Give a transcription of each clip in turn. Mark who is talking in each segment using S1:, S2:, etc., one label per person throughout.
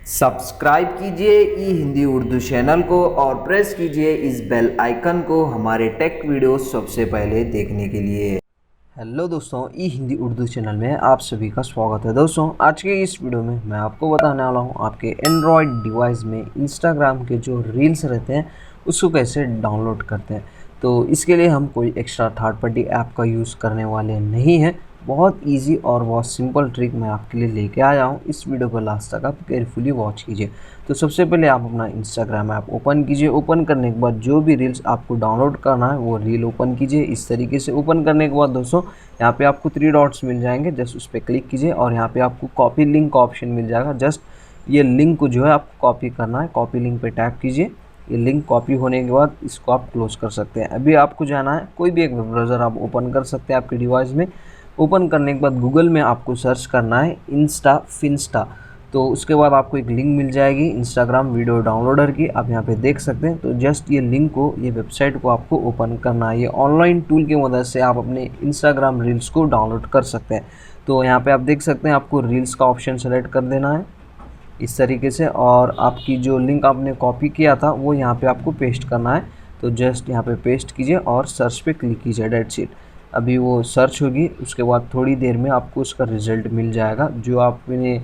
S1: Subscribe कीजिए ई Hindi Urdu channel को और प्रेस कीजिए इस बेल आइकन को हमारे टेक वीडियोस सबसे पहले देखने के लिए।
S2: हेलो दोस्तों, ई हिंदी उर्दू चैनल में आप सभी का स्वागत है। दोस्तों, आज के इस वीडियो में मैं आपको बताने वाला हूँ आपके एंड्रॉयड डिवाइस में इंस्टाग्राम के जो रील्स रहते हैं उसको कैसे डाउनलोड करते हैं। तो इसके लिए हम कोई एक्स्ट्रा थर्ड पार्टी ऐप का यूज़ करने वाले नहीं हैं। बहुत इजी और बहुत सिंपल ट्रिक मैं आपके लिए लेके आया हूँ। इस वीडियो को लास्ट तक आप केयरफुली वॉच कीजिए। तो सबसे पहले आप अपना इंस्टाग्राम ऐप ओपन कीजिए। ओपन करने के बाद जो भी रील्स आपको डाउनलोड करना है वो रील ओपन कीजिए। इस तरीके से ओपन करने के बाद दोस्तों यहाँ पे आपको 3 डॉट्स मिल जाएंगे, जस्ट उस पर क्लिक कीजिए और यहाँ पे आपको कॉपी लिंक का ऑप्शन मिल जाएगा। जस्ट ये लिंक को जो है आपको कॉपी करना है, कॉपी लिंक पे टैप कीजिए। ये लिंक कॉपी होने के बाद इसको आप क्लोज कर सकते हैं। अभी आपको जाना है, कोई भी एक वेब ब्राउज़र आप ओपन कर सकते हैं आपके डिवाइस में। ओपन करने के बाद गूगल में आपको सर्च करना है फिंस्टा। तो उसके बाद आपको एक लिंक मिल जाएगी इंस्टाग्राम वीडियो डाउनलोडर की, आप यहाँ पे देख सकते हैं। तो जस्ट ये लिंक को, ये वेबसाइट को आपको ओपन करना है। ये ऑनलाइन टूल की मदद से आप अपने इंस्टाग्राम रील्स को डाउनलोड कर सकते हैं। तो यहाँ पे आप देख सकते हैं, आपको रील्स का ऑप्शन सेलेक्ट कर देना है इस तरीके से, और आपकी जो लिंक आपने कॉपी किया था वो यहाँ पे आपको पेस्ट करना है। तो जस्ट यहाँ पे पेस्ट कीजिए और सर्च पे क्लिक कीजिए, डेट्स इट। अभी वो सर्च होगी, उसके बाद थोड़ी देर में आपको उसका रिज़ल्ट मिल जाएगा। जो आपने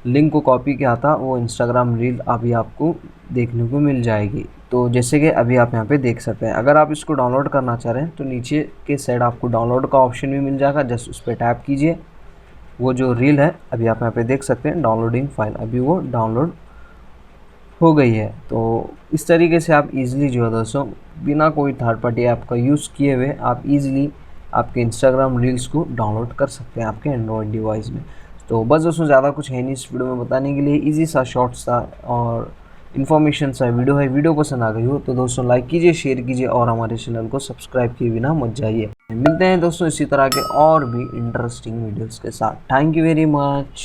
S2: लिंक को कॉपी किया था वो इंस्टाग्राम रील अभी आपको देखने को मिल जाएगी। तो जैसे कि अभी आप यहाँ पे देख सकते हैं, अगर आप इसको डाउनलोड करना चाह रहे हैं तो नीचे के साइड आपको डाउनलोड का ऑप्शन भी मिल जाएगा। जस्ट उस पर टैप कीजिए। वो जो रील है अभी आप यहाँ पे देख सकते हैं, डाउनलोडिंग फाइल, अभी वो डाउनलोड हो गई है। तो इस तरीके से आप इजीली जो है दोस्तों, बिना कोई थर्ड पार्टी ऐप का यूज़ किए हुए आप इजीली आपके इंस्टाग्राम रील्स को डाउनलोड कर सकते हैं आपके एंड्रॉयड डिवाइस में। तो बस दोस्तों, ज़्यादा कुछ है नहीं इस वीडियो में बताने के लिए। इजी सा, शॉर्ट सा और इन्फॉर्मेशन सा वीडियो है। वीडियो पसंद आ गई हो तो दोस्तों लाइक कीजिए, शेयर कीजिए और हमारे चैनल को सब्सक्राइब किए बिना मत जाइए। मिलते हैं दोस्तों इसी तरह के और भी इंटरेस्टिंग वीडियोज़ के साथ। Thank you very much.